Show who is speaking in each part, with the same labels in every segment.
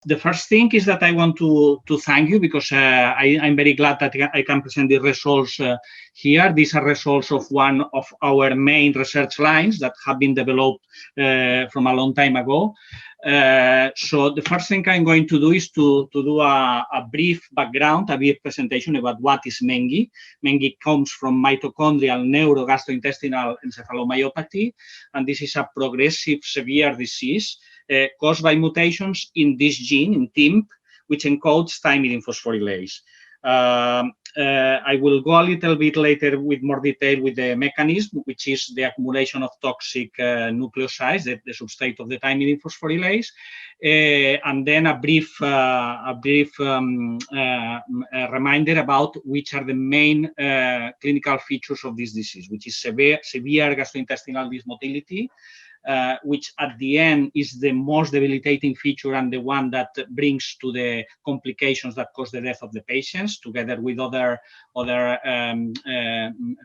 Speaker 1: The first thing is that I want to thank you because I'm very glad that I can present the results here. These are results of one of our main research lines that have been developed from a long time ago. So the first thing I'm going to do is to do a brief background, a brief presentation about what is MNGIE. MNGIE comes from mitochondrial neurogastrointestinal encephalomyopathy, and this is a progressive severe disease caused by mutations in this gene, in TIMP, which encodes thymidine phosphorylase. I will go a little bit later with more detail with the mechanism, which is the accumulation of toxic nucleosides, the substrate of the thymidine phosphorylase, and then a brief reminder about which are the main clinical features of this disease, which is severe gastrointestinal dysmotility, which at the end is the most debilitating feature and the one that brings to the complications that cause the death of the patients, together with other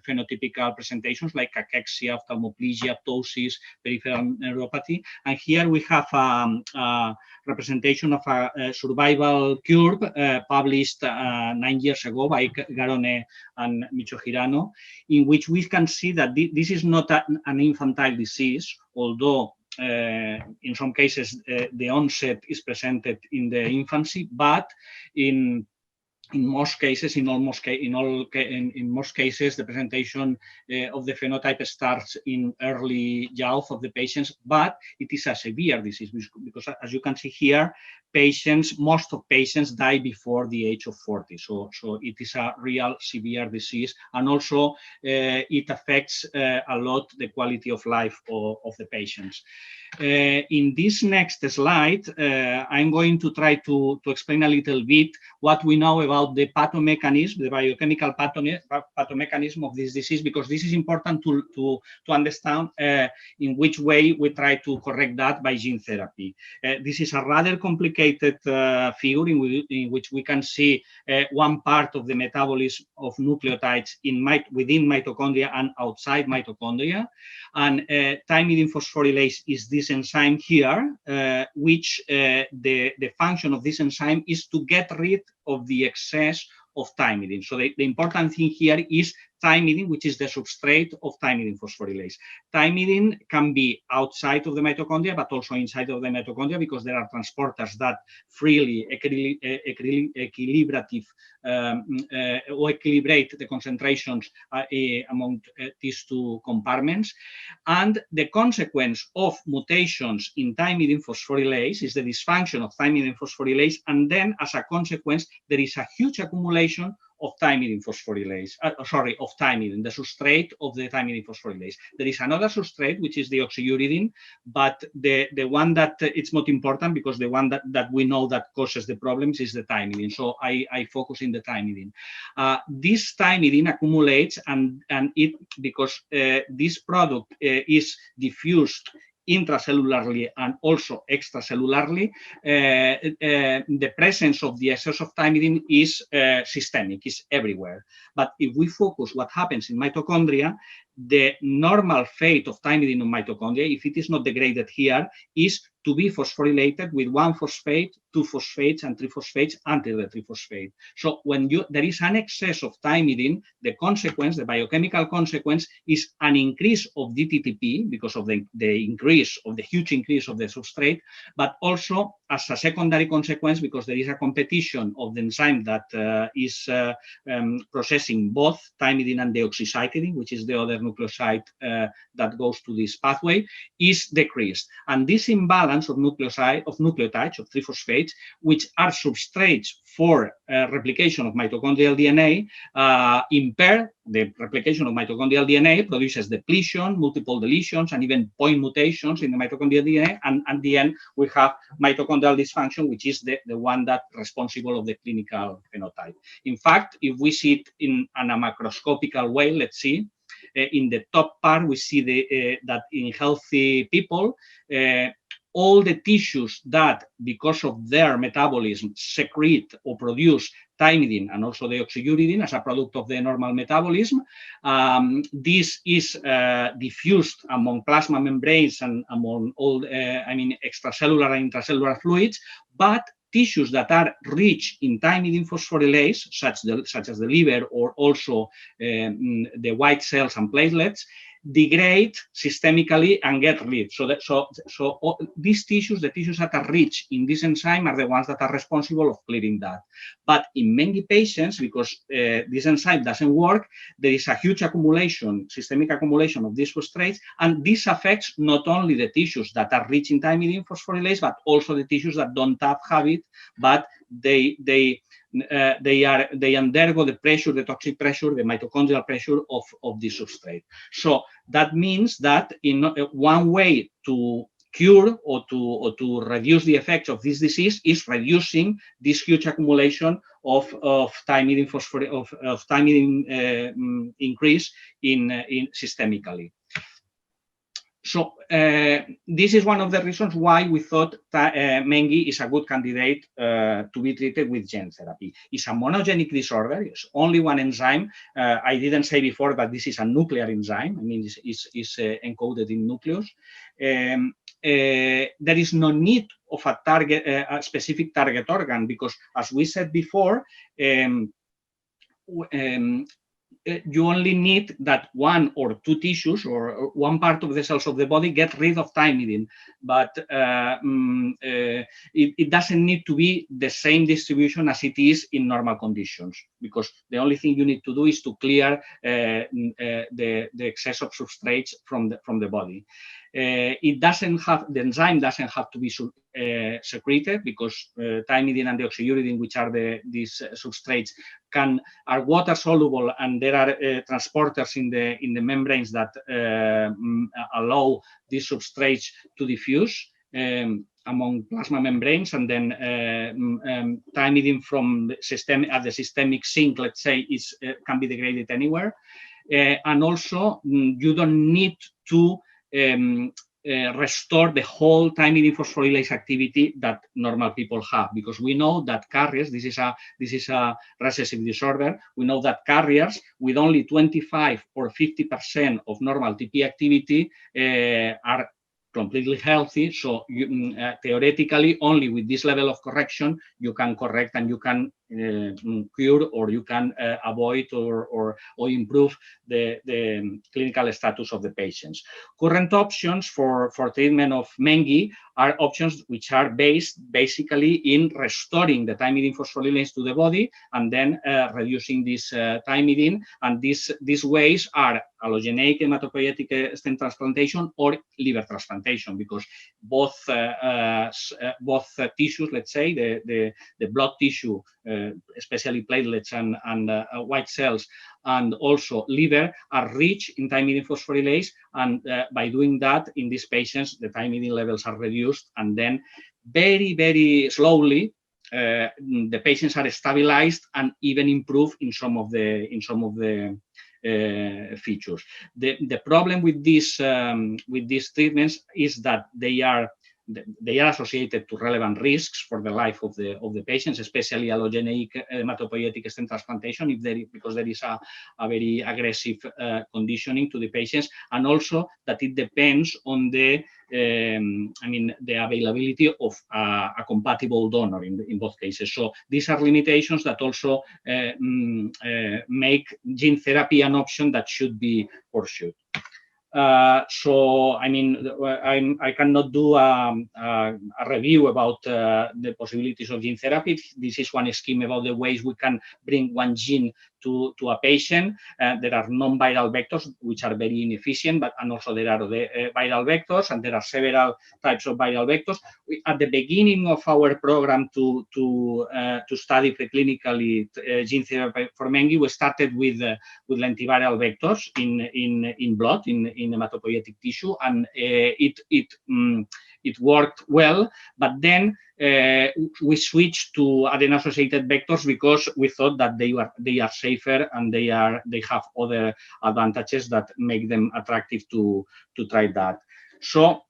Speaker 1: phenotypical presentations like cachexia, ophthalmoplegia, ptosis, peripheral neuropathy. And here we have a representation of a survival curve published 9 years ago by Garone and Mitochondrial, in which we can see that this is not an infantile disease, although in some cases the onset is presented in the infancy, but in most cases, in most cases, the presentation of the phenotype starts in early youth of the patients, but it is a severe disease because, as you can see here, most of patients die before the age of 40. So it is a real severe disease, and also it affects a lot the quality of life of the patients. In this next slide, I'm going to try to explain a little bit what we know about the pathomechanism, the biochemical pathomechanism of this disease, because this is important to understand in which way we try to correct that by gene therapy. This is a rather complicated figure in which we can see one part of the metabolism of nucleotides within mitochondria and outside mitochondria. And thymidine phosphorylase is this enzyme here, which the function of this enzyme is to get rid of the excess of thymidine. So the important thing here is thymidine, which is the substrate of thymidine phosphorylase. Thymidine can be outside of the mitochondria, but also inside of the mitochondria, because there are transporters that freely equilibrate the concentrations among these two compartments. And the consequence of mutations in thymidine phosphorylase is the dysfunction of thymidine phosphorylase, and then as a consequence, there is a huge accumulation of thymidine phosphorylase, of thymidine, the substrate of the thymidine phosphorylase. There is another substrate, which is the oxyuridine, but the one that it's not important, because the one that we know that causes the problems is the thymidine. So I focus in the thymidine. This thymidine accumulates, and because this product is diffused intracellularly and also extracellularly, the presence of the excess of thymidine is systemic, is everywhere. But if we focus what happens in mitochondria, the normal fate of thymidine in mitochondria, if it is not degraded here, is to be phosphorylated with 1-phosphate, 2-phosphates, and 3-phosphates until the 3-phosphate. So when there is an excess of thymidine, the consequence, the biochemical consequence, is an increase of DTTP because of the huge increase of the substrate, but also as a secondary consequence, because there is a competition of the enzyme that is processing both thymidine and deoxycytidine, which is the other nucleoside that goes to this pathway, is decreased. And this imbalance of nucleotides, of 3-phosphates, which are substrates for replication of mitochondrial DNA, impair the replication of mitochondrial DNA, produces depletion, multiple deletions, and even point mutations in the mitochondrial DNA. And at the end, we have mitochondrial dysfunction, which is the one that's responsible of the clinical phenotype. In fact, if we see it in a macroscopical way, let's see, in the top part, we see that in healthy people, all the tissues that, because of their metabolism, secrete or produce thymidine and also the oxyuridine as a product of the normal metabolism, this is diffused among plasma membranes and among all, extracellular and intracellular fluids, but tissues that are rich in thymidine phosphorylase, such as the liver or also the white cells and platelets, degrade systemically and get rid. So these tissues, the tissues that are rich in this enzyme, are the ones that are responsible of clearing that. But in MNGIE patients, because this enzyme doesn't work, there is a huge accumulation, systemic accumulation of these phosphates, and this affects not only the tissues that are rich in thymidine phosphorylase, but also the tissues that don't have it, but they undergo the pressure, the toxic pressure, the mitochondrial pressure of this substrate. So that means that in one way to cure or to reduce the effects of this disease is reducing this huge accumulation of thymidine increase in systemically. So this is one of the reasons why we thought that MNGIE is a good candidate to be treated with gene therapy. It's a monogenic disorder. It's only one enzyme. I didn't say before that this is a nuclear enzyme. I mean, it's encoded in nucleus. There is no need of a target, a specific target organ, because as we said before, you only need that one or two tissues or one part of the cells of the body get rid of thymidine, but it doesn't need to be the same distribution as it is in normal conditions, because the only thing you need to do is to clear the excess of substrates from the body. It doesn't have, the enzyme doesn't have to be secreted, because thymidine and deoxyuridine, which are these substrates, are water soluble, and there are transporters in the membranes that allow these substrates to diffuse among plasma membranes, and then thymidine from the systemic sink, let's say, can be degraded anywhere. And also, you don't need to restore the whole thymidine phosphorylase activity that normal people have, because we know that carriers, this is a recessive disorder, we know that carriers with only 25 or 50% of normal TP activity are completely healthy. So theoretically, only with this level of correction, you can correct and you can cure, or you can avoid or improve the clinical status of the patients. Current options for treatment of MNGIE are options which are based basically in restoring the thymidine phosphorylase to the body and then reducing this thymidine. And these ways are allogeneic hematopoietic stem transplantation or liver transplantation, because both tissues, let's say, the blood tissue, especially platelets and white cells, and also liver, are rich in thymidine phosphorylase, and by doing that, in these patients, the thymidine levels are reduced, and then very, very slowly, the patients are stabilized and even improve in some of the features. The problem with these treatments is that they are associated to relevant risks for the life of the patients, especially allogeneic hematopoietic stem transplantation, because there is a very aggressive conditioning to the patients, and also that it depends on the availability of a compatible donor in both cases. So these are limitations that also make gene therapy an option that should be pursued. So, I cannot do a review about the possibilities of gene therapy. This is one scheme about the ways we can bring one gene to a patient. There are non-viral vectors, which are very inefficient, and also there are the viral vectors, and there are several types of viral vectors. At the beginning of our program to study preclinically gene therapy for MNGIE, we started with lentiviral vectors in blood, in hematopoietic tissue, and it worked well, but then we switched to adeno-associated vectors because we thought that they are safer and they have other advantages that make them attractive to try that. So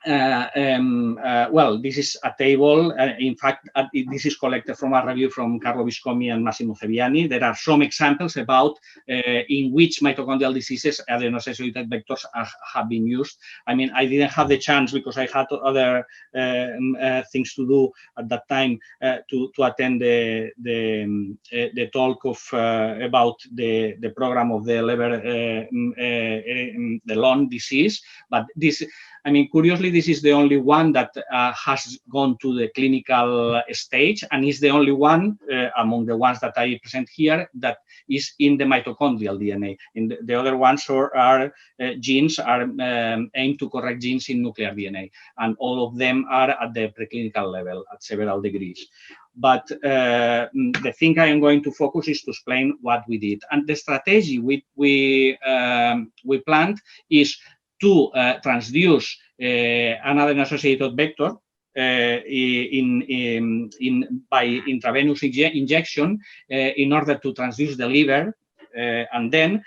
Speaker 1: Well, this is a table. In fact, this is collected from a review from Carlo Viscomi and Massimo Ceviani. There are some examples about in which mitochondrial diseases adeno-associated vectors have been used. I mean, I didn't have the chance because I had other things to do at that time to attend the talk of about the program of the liver, the lung disease. But this, I mean, curiously, this is the only one that has gone to the clinical stage, and is the only one among the ones that I present here that is in the mitochondrial DNA. In the other ones are genes are aimed to correct genes in nuclear DNA, and all of them are at the preclinical level at several degrees. But the thing I am going to focus is to explain what we did, and the strategy we planned is to transduce an adeno-associated vector by intravenous injection in order to transduce the liver, and then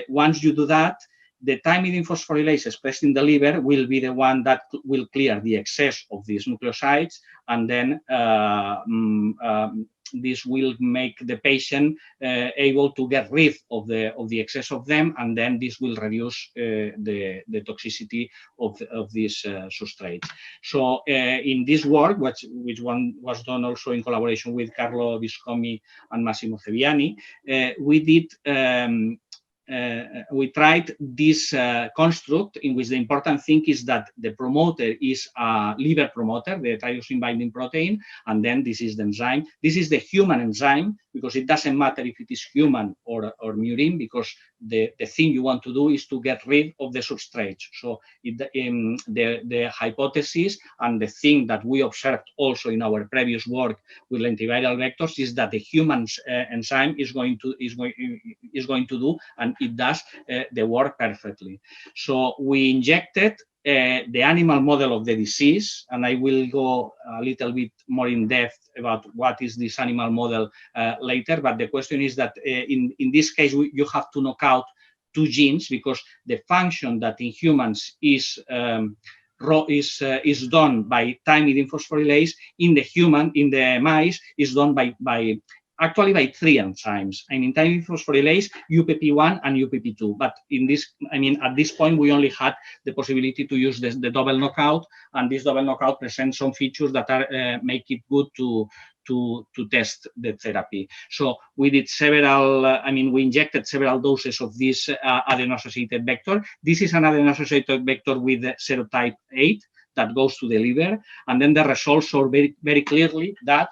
Speaker 1: once you do that, the thymidine phosphorylase expressed in the liver will be the one that will clear the excess of these nucleosides, and then this will make the patient able to get rid of the excess of them, and then this will reduce the toxicity of these substrates. So in this work, which one was done also in collaboration with Carlo Viscomi and Massimo Ceviani, we did we tried this construct in which the important thing is that the promoter is a liver promoter, the tyrosine binding protein, and then this is the enzyme. This is the human enzyme, because it doesn't matter if it is human or murine, because the thing you want to do is to get rid of the substrate. So the hypothesis and the thing that we observed also in our previous work with lentiviral vectors is that the human enzyme is going to do, and it does the work perfectly. So we injected the animal model of the disease, and I will go a little bit more in depth about what is this animal model later. But the question is that in this case, you have to knock out two genes, because the function that in humans is done by thymidine phosphorylase, in the mice is done actually by three enzymes. I mean, thymidine phosphorylase, UPP1 and UPP2. But in this, I mean, at this point, we only had the possibility to use the double knockout, and this double knockout presents some features that are make it good to test the therapy. So we did several, we injected several doses of this adeno-associated vector. This is an adeno-associated vector with serotype 8 that goes to the liver. And then the results show very, very clearly that,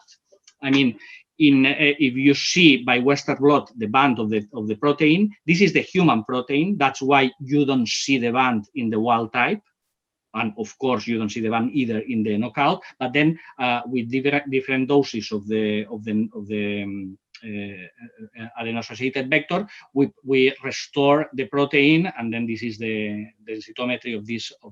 Speaker 1: if you see by Western blot the band of the protein, this is the human protein. That's why you don't see the band in the wild type. And of course, you don't see the band either in the knockout. But then with different doses of the adeno-associated vector, we restore the protein, and then this is the densitometry of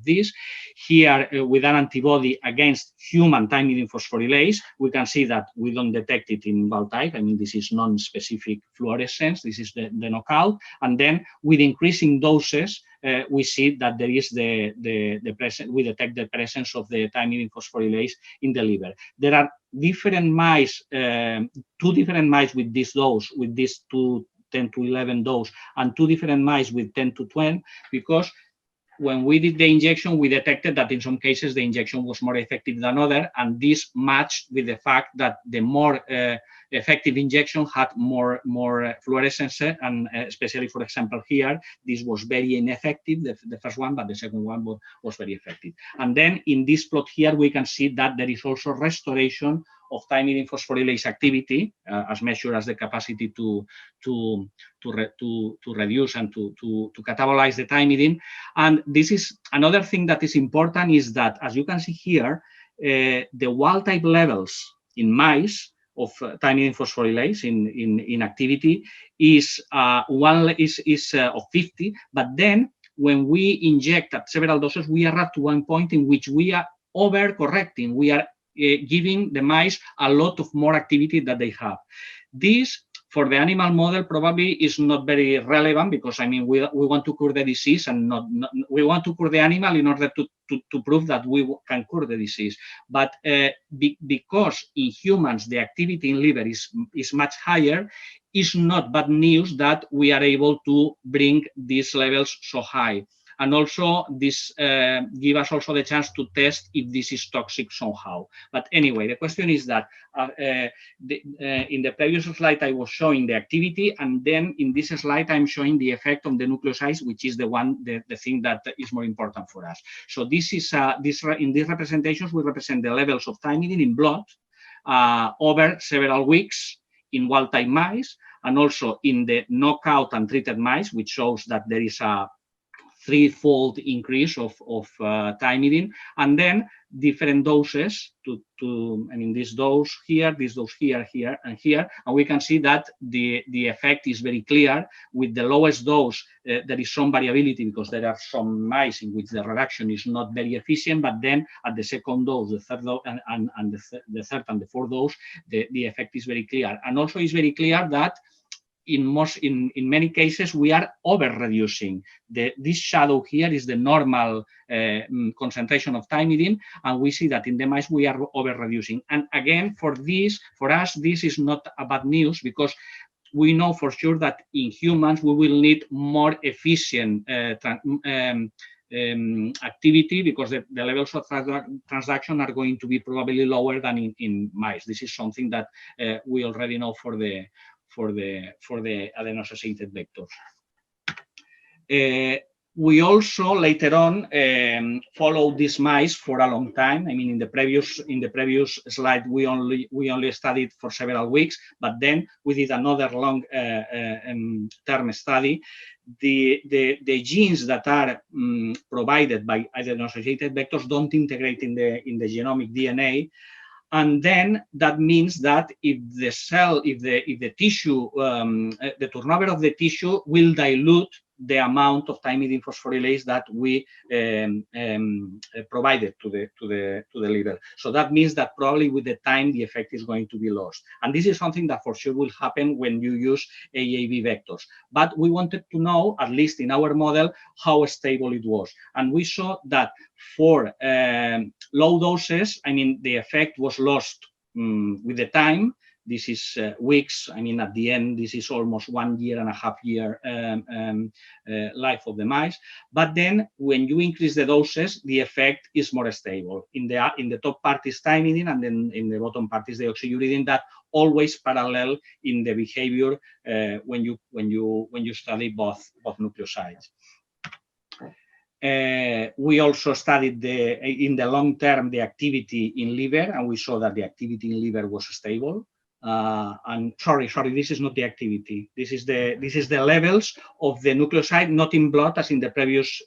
Speaker 1: this. Here, with an antibody against human thymidine phosphorylase, we can see that we don't detect it in wild type. This is non-specific fluorescence. This is the knockout, and then with increasing doses, we see that there is we detect the presence of the thymidine phosphorylase in the liver. There are different mice, two different mice with this dose, with this 10 to 11 dose, and two different mice with 10 to 12, because when we did the injection, we detected that in some cases the injection was more effective than other, and this matched with the fact that the more effective injection had more fluorescence, and especially, for example, here, this was very ineffective, the first one, but the second one was very effective. And then in this plot here, we can see that there is also restoration of thymidine phosphorylase activity, as measured as the capacity to reduce and to catabolize the thymidine. And this is another thing that is important, is that, as you can see here, the wild type levels in mice of thymidine phosphorylase in activity is of 50, but then when we inject at several doses, we are up to one point in which we are overcorrecting. We are giving the mice a lot of more activity that they have. This For the animal model, probably is not very relevant because, I mean, we want to cure the disease and we want to cure the animal in order to prove that we can cure the disease. But because in humans the activity in liver is much higher, it's not bad news that we are able to bring these levels so high. And also this give us also the chance to test if this is toxic somehow. But anyway, the question is that in the previous slide I was showing the activity, and then in this slide I'm showing the effect on the nucleosides, which is the thing that is more important for us. So this is in these representations we represent the levels of thymidine in blood over several weeks in wild-type mice, and also in the knockout and treated mice, which shows that there is a threefold increase of thymidine, and then different doses I mean, this dose here, this dose here, here, and here, and we can see that the effect is very clear. With the lowest dose, there is some variability because there are some mice in which the reduction is not very efficient, but then at the second dose, the third dose, and the third and the fourth dose, the effect is very clear. And also it's very clear that in many cases we are over reducing. This shadow here is the normal concentration of thymidine, and we see that in the mice we are over reducing. And again, for us, this is not a bad news, because we know for sure that in humans we will need more efficient activity, because the levels of transduction are going to be probably lower than in mice. This is something that we already know for the adeno-associated vectors. We also later on followed these mice for a long time. I mean, in the previous slide we only studied for several weeks, but then we did another long term study. The genes that are provided by adeno-associated vectors don't integrate in the genomic DNA. And then that means that if the tissue, the turnover of the tissue will dilute the amount of thymidine phosphorylase that we provided to the liver. So that means that probably with the time the effect is going to be lost. And this is something that for sure will happen when you use AAV vectors. But we wanted to know, at least in our model, how stable it was. And we saw that for low doses, I mean, the effect was lost with the time. This is weeks. I mean, at the end, this is almost 1.5 year life of the mice. But then, when you increase the doses, the effect is more stable. In the top part is thymidine, and then in the bottom part is the oxyuridine. That always parallel in the behavior when you study both nucleosides. We also studied in the long term the activity in liver, and we saw that the activity in liver was stable. And sorry, this is not the activity. This is the levels of the nucleoside, not in blood as in the previous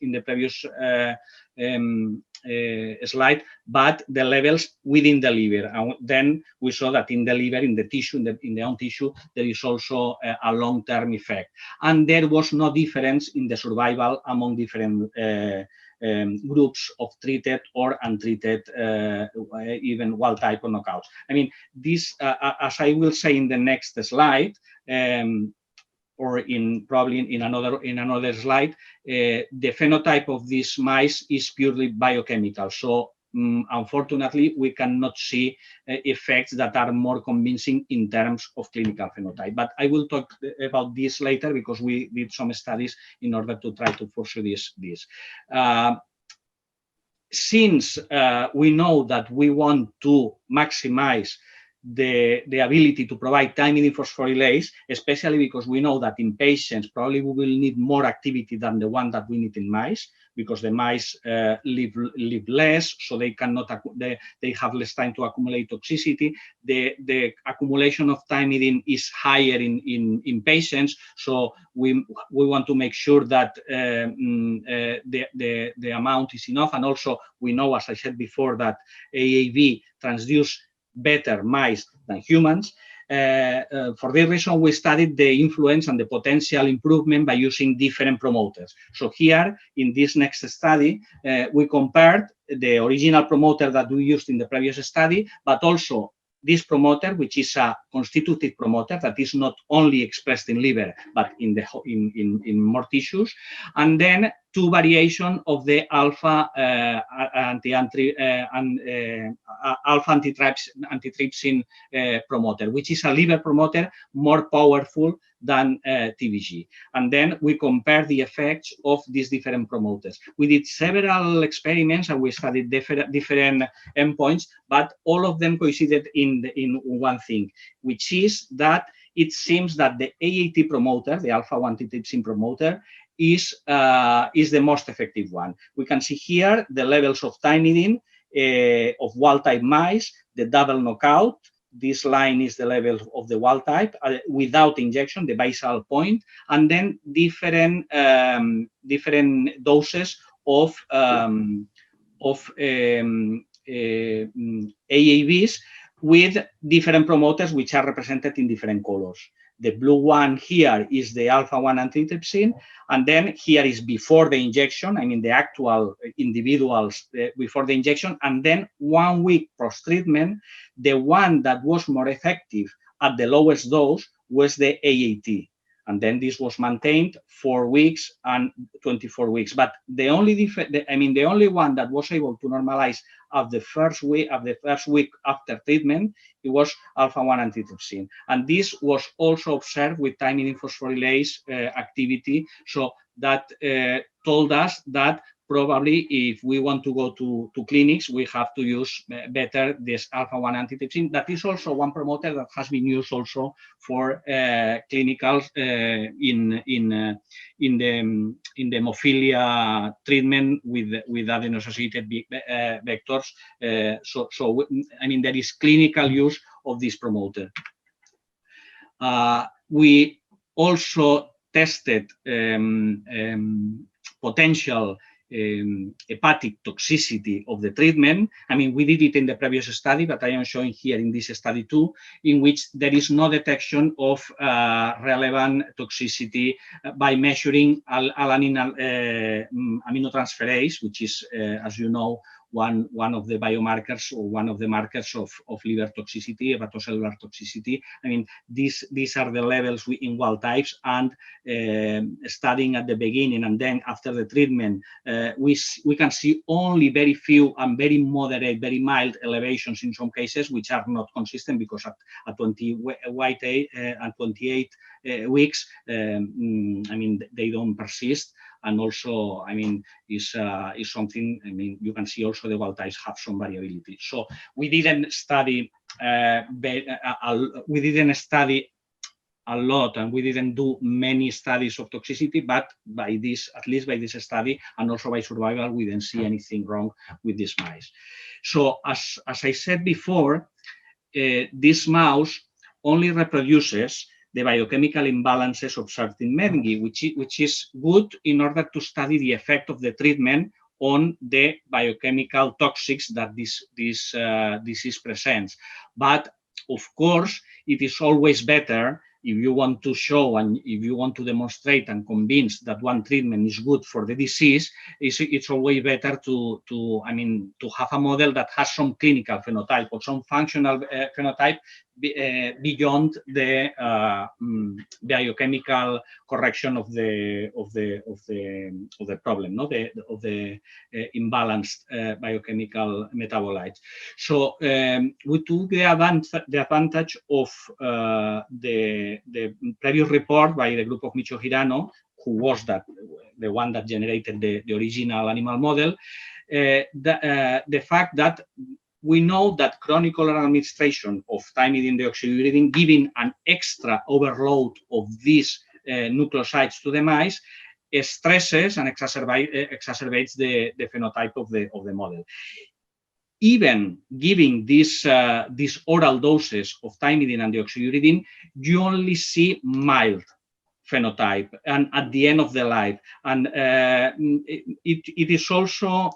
Speaker 1: slide, but the levels within the liver. And then we saw that in the liver, in the tissue, in the own tissue, there is also a long-term effect. And there was no difference in the survival among different groups of treated or untreated, even wild type or knockouts. I mean, this, as I will say in the next slide, or probably in another slide, the phenotype of these mice is purely biochemical. So unfortunately, we cannot see effects that are more convincing in terms of clinical phenotype. But I will talk about this later, because we did some studies in order to try to pursue this. Since we know that we want to maximize the ability to provide thymidine phosphorylase, especially because we know that in patients probably we will need more activity than the one that we need in mice, because the mice live less, so they have less time to accumulate toxicity. The accumulation of thymidine is higher in patients, so we want to make sure that the amount is enough. And also we know, as I said before, that AAV transduce better mice than humans. For this reason, we studied the influence and the potential improvement by using different promoters. So here, in this next study, we compared the original promoter that we used in the previous study, but also this promoter, which is a constitutive promoter that is not only expressed in liver, but in more tissues. And then two variations of the alpha antitrypsin promoter, which is a liver promoter more powerful than TVG. And then we compare the effects of these different promoters. We did several experiments and we studied different endpoints, but all of them coincided in one thing, which is that it seems that the AAT promoter, the alpha-1 antitrypsin promoter, is the most effective one. We can see here the levels of thymidine of wild-type mice, the double knockout. This line is the level of the wild type without injection, the basal point, and then different doses of AAVs with different promoters which are represented in different colors. The blue one here is the alpha-1 antitrypsin, and then here is before the injection, I mean the actual individuals before the injection, and then 1 week post-treatment, the one that was more effective at the lowest dose was the AAT. And then this was maintained 4 weeks and 24 weeks. But the only one that was able to normalize of the first week after treatment, it was alpha-1 antitrypsin. And this was also observed with thymidine phosphorylase activity. So that told us that probably if we want to go to clinics, we have to use better this alpha-1 antitrypsin. That is also one promoter that has been used also for clinicals in the hemophilia treatment with adeno-associated vectors. So I mean there is clinical use of this promoter. We also tested potential hepatic toxicity of the treatment. I mean, we did it in the previous study, but I am showing here in this study too, in which there is no detection of relevant toxicity by measuring alanine aminotransferase, which is, as you know, one of the biomarkers or one of the markers of liver toxicity, hepatocellular toxicity. I mean, these are the levels in wild types, and studying at the beginning and then after the treatment, we can see only very few and very moderate, very mild elevations in some cases, which are not consistent because at 28 weeks, I mean, they don't persist. And also, I mean, is something, I mean, you can see also the wild types have some variability. So we didn't study a lot, and we didn't do many studies of toxicity, but by this, at least by this study, and also by survival, we didn't see anything wrong with these mice. So as I said before, this mouse only reproduces the biochemical imbalances observed in MNGIE, which is good in order to study the effect of the treatment on the biochemical toxics that this disease presents. But of course, it is always better if you want to show and if you want to demonstrate and convince that one treatment is good for the disease, it's always better to have a model that has some clinical phenotype or some functional phenotype beyond the biochemical correction of the problem, of the imbalanced biochemical metabolites. So we took the advantage of the previous report by the group of Mitochondrial, who was the one that generated the original animal model, the fact that we know that chronic oral administration of thymidine deoxyuridine, giving an extra overload of these nucleosides to the mice, stresses and exacerbates the phenotype of the model. Even giving these oral doses of thymidine and deoxyuridine, you only see mild phenotype and at the end of the life. And it is also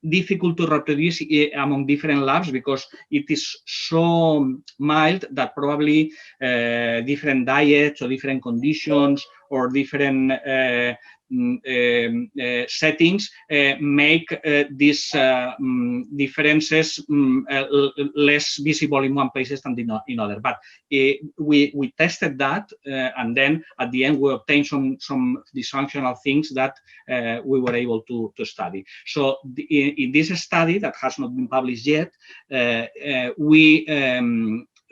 Speaker 1: difficult to reproduce among different labs because it is so mild that probably different diets or different conditions or different settings make these differences less visible in one places than in other. But we tested that, and then at the end we obtained some dysfunctional things that we were able to study. So in this study that has not been published yet, we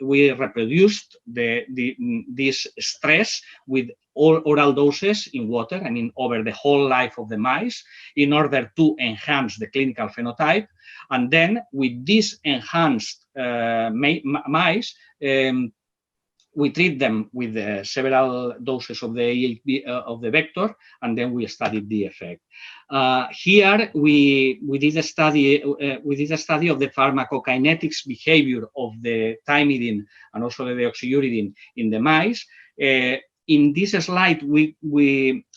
Speaker 1: reproduced this stress with all oral doses in water, I mean, over the whole life of the mice, in order to enhance the clinical phenotype. And then with this enhanced mice, we treat them with several doses of the AAV of the vector, and then we studied the effect. Here we did a study. We did a study of the pharmacokinetics behavior of the thymidine and also the deoxyuridine in the mice. In this slide, we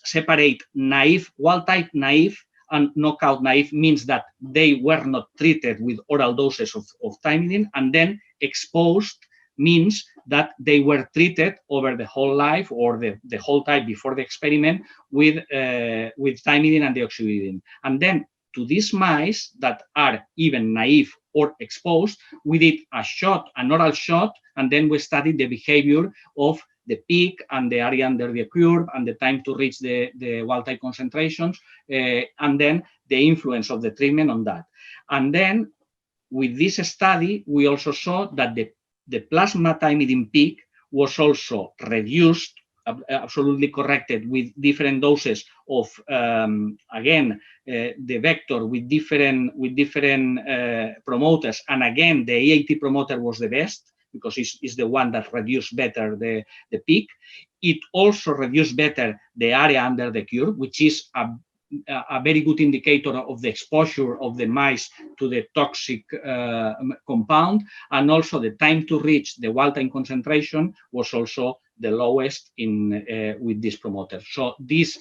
Speaker 1: separate naive, wild-type naive, and knockout naive means that they were not treated with oral doses of thymidine, and then exposed means that they were treated over the whole life or the whole time before the experiment with thymidine and deoxyuridine. And then to these mice that are even naive or exposed, we did a shot, an oral shot, and then we studied the behavior of the peak and the area under the curve and the time to reach the wild-type concentrations, and then the influence of the treatment on that. And then with this study, we also saw that the plasma thymidine peak was also reduced, absolutely corrected with different doses of, again, the vector with different promoters. And again, the AAT promoter was the best, because it's the one that reduced better the peak. It also reduced better the area under the curve, which is a very good indicator of the exposure of the mice to the toxic compound. And also the time to reach the wild-type concentration was also the lowest with this promoter. So this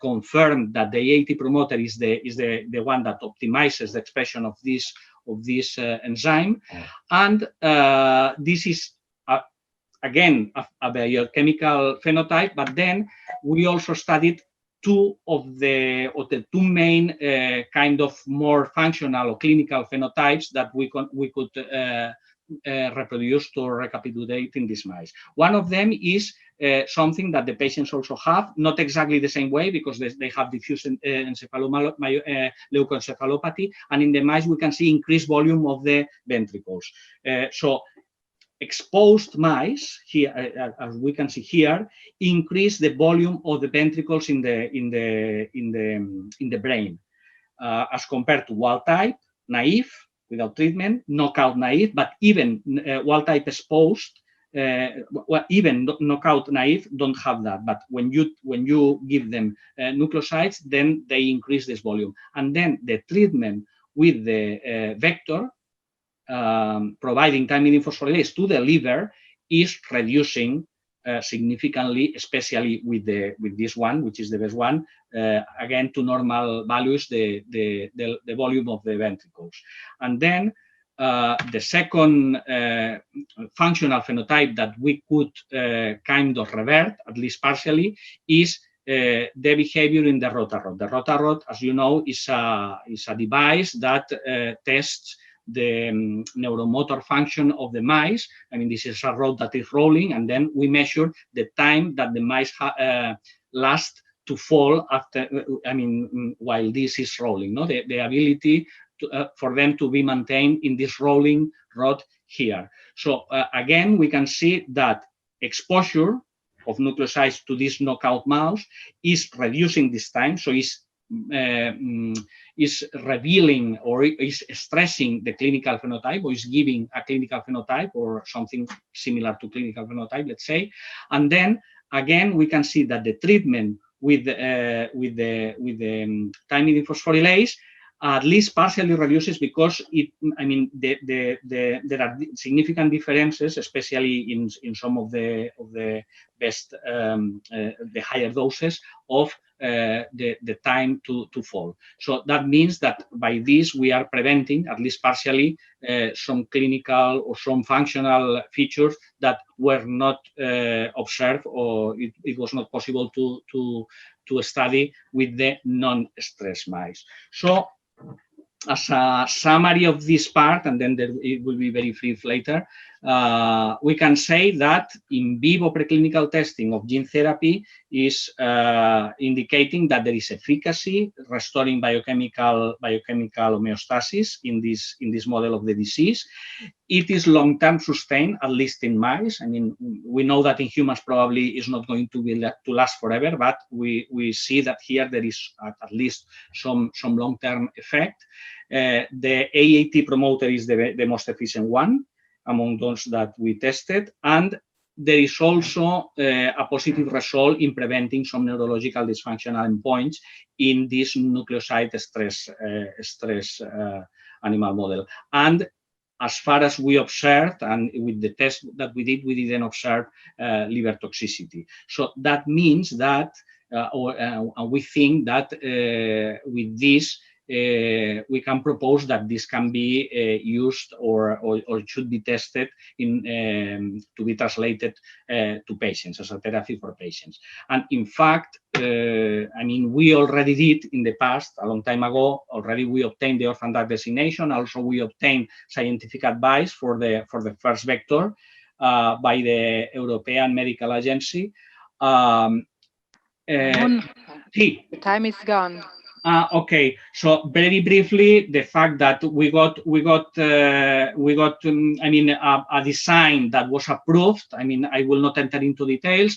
Speaker 1: confirmed that the AAT promoter is the one that optimizes the expression of this enzyme. And this is again a biochemical phenotype, but then we also studied two of the two main kind of more functional or clinical phenotypes that we could reproduce to recapitulate in these mice. One of them is something that the patients also have, not exactly the same way, because they have diffuse leukoencephalopathy, and in the mice we can see increased volume of the ventricles. So exposed mice here, as we can see here, increase the volume of the ventricles in the brain, as compared to wild type naive without treatment, knockout naive, but even wild type exposed, even knockout naive don't have that. But when you give them nucleosides, then they increase this volume, and then the treatment with the vector, providing thymidine phosphorylase to the liver, is reducing significantly, especially with this one, which is the best one, again to normal values, the volume of the ventricles. And then the second functional phenotype that we could kind of revert, at least partially, is the behavior in the Rotar rod. The Rotar rod, as you know, is a device that tests the neuromotor function of the mice. I mean, this is a rod that is rolling, and then we measure the time that the mice last to fall after, I mean, while this is rolling, no? The ability for them to be maintained in this rolling rod here. So again, we can see that exposure of nucleosides to this knockout mouse is reducing this time. So is revealing or is stressing the clinical phenotype, or is giving a clinical phenotype or something similar to clinical phenotype, let's say. And then again, we can see that the treatment with the thymidine phosphorylase at least partially reduces, because there are significant differences, especially in some of the best, the higher doses of the time to fall. So that means that by this we are preventing, at least partially, some clinical or some functional features that were not observed, or it was not possible to study with the non-stress mice. So as a summary of this part, and then it will be very brief later, we can say that in vivo preclinical testing of gene therapy is indicating that there is efficacy, restoring biochemical homeostasis in this model of the disease. It is long-term sustained, at least in mice. I mean, we know that in humans probably is not going to last forever, but we see that here there is at least some long-term effect. The AAT promoter is the most efficient one among those that we tested, and there is also a positive result in preventing some neurological dysfunctional endpoints in this nucleoside stress animal model. And as far as we observed, and with the test that we didn't observe liver toxicity. So that means that, we think that with this, we can propose that this can be used or should be tested to be translated to patients as a therapy for patients. And in fact, I mean, we already did in the past, a long time ago, already we obtained the orphan drug designation. Also, we obtained scientific advice for the first vector by the European Medical Agency.
Speaker 2: The time is gone.
Speaker 1: Okay, so very briefly, the fact that we got I mean, a design that was approved. I mean, I will not enter into details.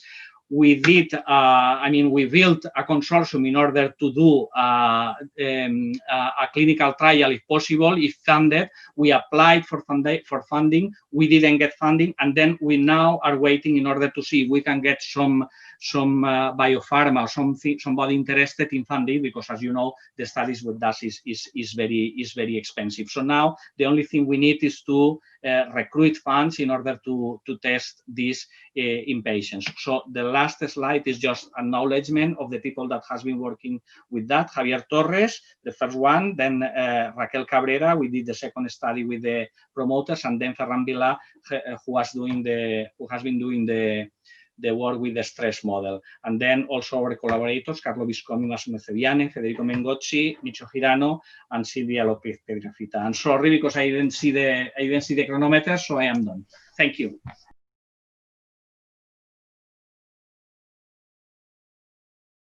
Speaker 1: We did, I mean, we built a consortium in order to do a clinical trial if possible, if funded. We applied for funding. We didn't get funding, and then we now are waiting in order to see if we can get some biopharma or somebody interested in funding, because as you know, the studies with that is very expensive. So now the only thing we need is to recruit funds in order to test this in patients. So the last slide is just acknowledgement of the people that has been working with that. Javier Torres, the first one, then Raquel Cabrera, we did the second study with the promoters, and then Ferran Vilà, who has been doing the work with the stress model. And then also our collaborators, Carlo Viscomi, Massimo Ceviane, Federico Mengocci, Micho Girano, and Silvia Lopez Piedrafita. I'm sorry because I didn't see the chronometer, so I am done. Thank you.